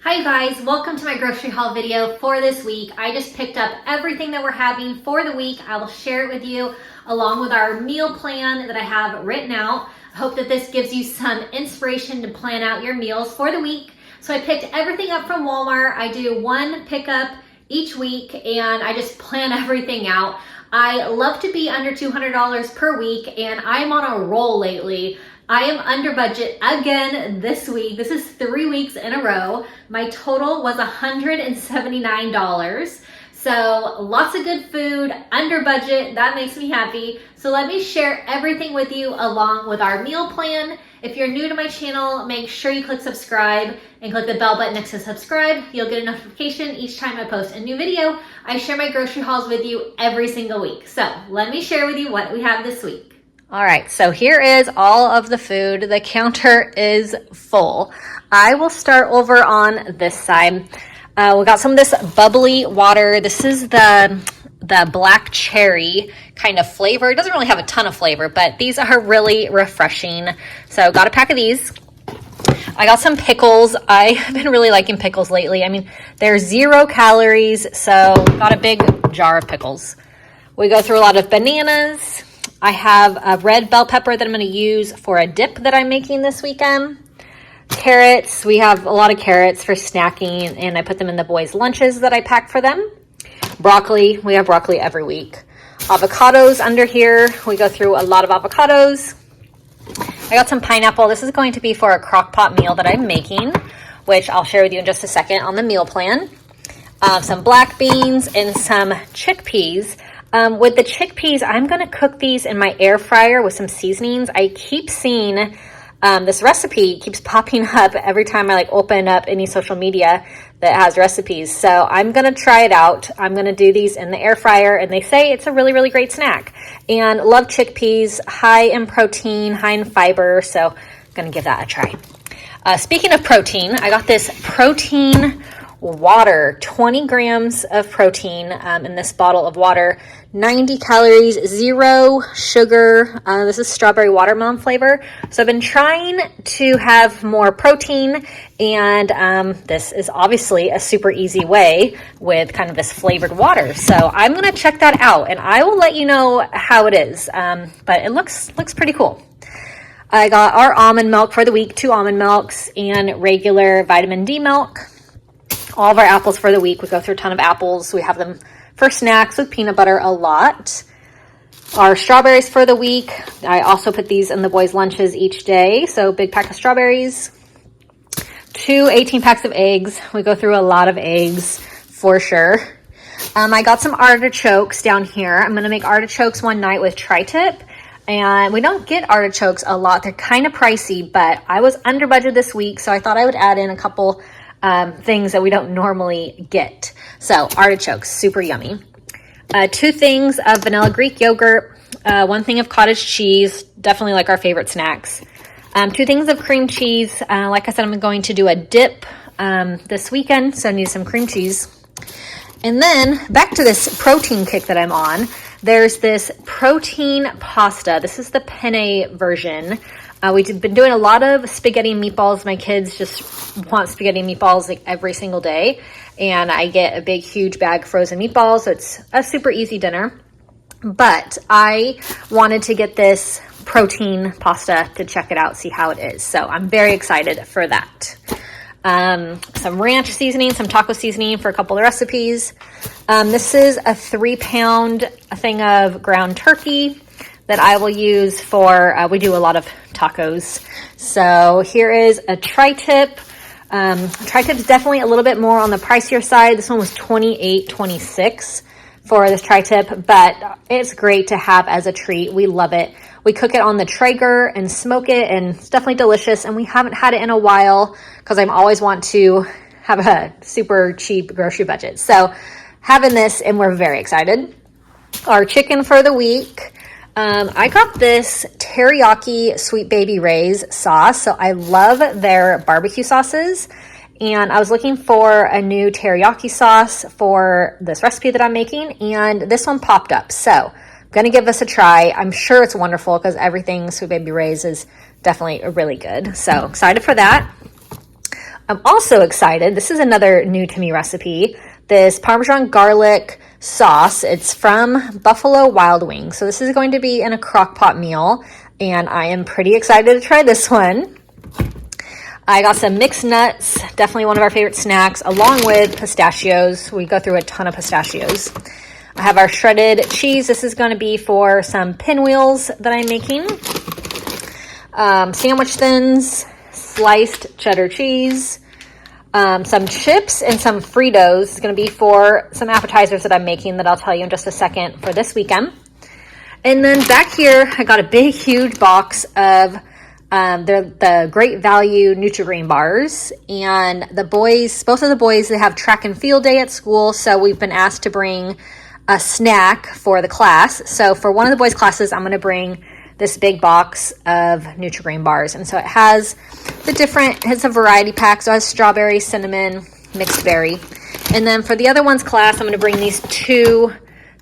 Hi guys, welcome to my grocery haul video for this week. I just picked up everything that we're having for the week. I will share it with you along with our meal plan that I have written out. I hope that this gives you some inspiration to plan out your meals for the week. So I picked everything up from Walmart. I do one pickup each week and I just plan everything out. I love to be under $200 per week and I'm on a roll lately. I am under budget again this week. This is 3 weeks in a row. My total was $179. So lots of good food, under budget. That makes me happy. So let me share everything with you along with our meal plan. If you're new to my channel, make sure you click subscribe and click the bell button next to subscribe. You'll get a notification each time I post a new video. I share my grocery hauls with you every single week. So let me share with you what we have this week. All right, so here is all of the food. The counter is full. I will start over on this side. We got some of this bubbly water. This is the black cherry kind of flavor. It doesn't really have a ton of flavor, but these are really refreshing. So got a pack of these. I got some pickles. I have been really liking pickles lately. I mean, they're 0 calories, so got a big jar of pickles. We go through a lot of bananas. I have a red bell pepper that I'm going to use for a dip that I'm making this weekend. Carrots. We have a lot of carrots for snacking, and I put them in the boys' lunches that I pack for them. Broccoli. We have broccoli every week. Avocados under here. We go through a lot of avocados. I got some pineapple. This is going to be for a crock pot meal that I'm making, which I'll share with you in just a second on the meal plan. Some black beans and some chickpeas. With the chickpeas, I'm going to cook these in my air fryer with some seasonings. I keep seeing this recipe keeps popping up every time I open up any social media that has recipes. So I'm going to try it out. I'm going to do these in the air fryer, and they say it's a really, really great snack. And love chickpeas, high in protein, high in fiber. So I'm going to give that a try. Speaking of protein, I got this protein water, 20 grams of protein in this bottle of water, 90 calories, 0 sugar. This is strawberry watermelon flavor. So I've been trying to have more protein, and this is obviously a super easy way with kind of this flavored water. So I'm going to check that out, and I will let you know how it is. But it looks pretty cool. I got our almond milk for the week, 2 almond milks, and regular vitamin D milk. All of our apples for the week. We go through a ton of apples. We have them for snacks with peanut butter a lot. Our strawberries for the week. I also put these in the boys' lunches each day. So big pack of strawberries. 2 18 packs of eggs. We go through a lot of eggs for sure. I got some artichokes down here. I'm going to make artichokes one night with tri-tip. And we don't get artichokes a lot. They're kind of pricey, but I was under budget this week, so I thought I would add in a couple things that we don't normally get. So artichokes, super yummy. 2 things of vanilla Greek yogurt, 1 thing of cottage cheese, definitely like our favorite snacks. 2 things of cream cheese. Like I said, I'm going to do a dip this weekend, so I need some cream cheese. And then back to this protein kick that I'm on. There's this protein pasta. This is the penne version. We've been doing a lot of spaghetti and meatballs. My kids just want spaghetti and meatballs every single day. And I get a big, huge bag of frozen meatballs. So it's a super easy dinner. But I wanted to get this protein pasta to check it out, see how it is. So I'm very excited for that. Some ranch seasoning, some taco seasoning for a couple of recipes. This is a 3-pound thing of ground turkey that I will use for, we do a lot of tacos. So here is a tri-tip. Tri-tip is definitely a little bit more on the pricier side. This one was $28.26 for this tri-tip, but it's great to have as a treat. We love it. We cook it on the Traeger and smoke it, and it's definitely delicious. And we haven't had it in a while because I always want to have a super cheap grocery budget. So having this, and we're very excited. Our chicken for the week. I got this teriyaki Sweet Baby Ray's sauce. So I love their barbecue sauces. And I was looking for a new teriyaki sauce for this recipe that I'm making. And this one popped up. So I'm going to give this a try. I'm sure it's wonderful because everything Sweet Baby Ray's is definitely really good. So excited for that. I'm also excited. This is another new to me recipe. This Parmesan garlic sauce. It's from Buffalo Wild Wings. So this is going to be in a crock pot meal, and I am pretty excited to try this one. I got some mixed nuts, definitely one of our favorite snacks, along with pistachios. We go through a ton of pistachios. I have our shredded cheese. This is going to be for some pinwheels that I'm making. Sandwich thins, sliced cheddar cheese, some chips, and some Fritos. It's going to be for some appetizers that I'm making that I'll tell you in just a second for this weekend. And then back here, I got a big, huge box of the Great Value Nutri-Grain bars. And the boys, both of the boys, they have track and field day at school. So we've been asked to bring a snack for the class. So for one of the boys' classes, I'm going to bring this big box of Nutri-Grain bars. And so it has it's a variety pack. So it has strawberry, cinnamon, mixed berry. And then for the other one's class, I'm going to bring these 2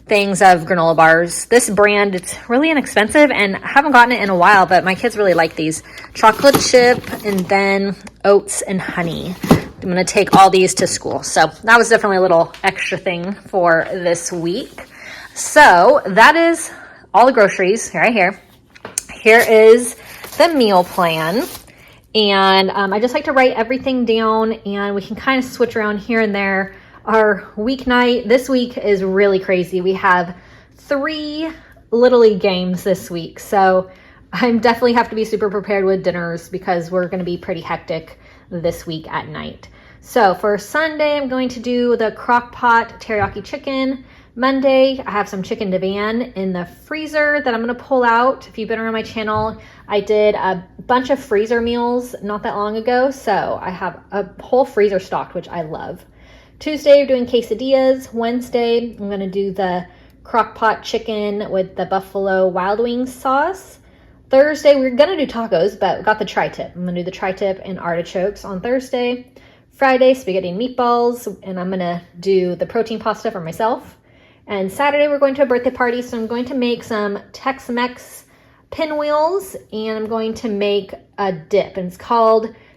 things of granola bars. This brand, it's really inexpensive, and I haven't gotten it in a while, but my kids really like these. Chocolate chip, and then oats and honey. I'm going to take all these to school. So that was definitely a little extra thing for this week. So that is all the groceries right here. Here is the meal plan. And I just like to write everything down, and we can kind of switch around here and there. Our weeknight this week is really crazy. We have 3 Little League games this week. So I definitely have to be super prepared with dinners because we're going to be pretty hectic this week at night. So for Sunday, I'm going to do the crock pot teriyaki chicken. Monday, I have some chicken divan in the freezer that I'm going to pull out. If you've been around my channel, I did a bunch of freezer meals not that long ago. So I have a whole freezer stocked, which I love. Tuesday, we're doing quesadillas. Wednesday, I'm going to do the crock pot chicken with the Buffalo Wild Wings sauce. Thursday, we're going to do tacos, but we got the tri-tip. I'm going to do the tri-tip and artichokes on Thursday. Friday, spaghetti and meatballs, and I'm going to do the protein pasta for myself. And Saturday, we're going to a birthday party, so I'm going to make some Tex-Mex pinwheels, and I'm going to make a dip, and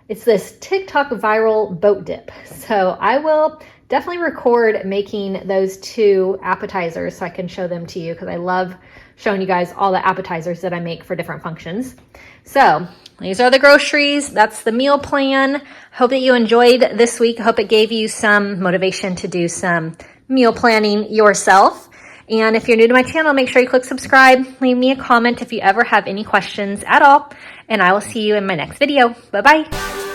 it's this TikTok viral boat dip. So I will definitely record making those 2 appetizers so I can show them to you, because I love showing you guys all the appetizers that I make for different functions. So these are the groceries. That's the meal plan. Hope that you enjoyed this week. I hope it gave you some motivation to do some meal planning yourself. And if you're new to my channel, make sure you click subscribe. Leave me a comment if you ever have any questions at all. And I will see you in my next video. Bye-bye.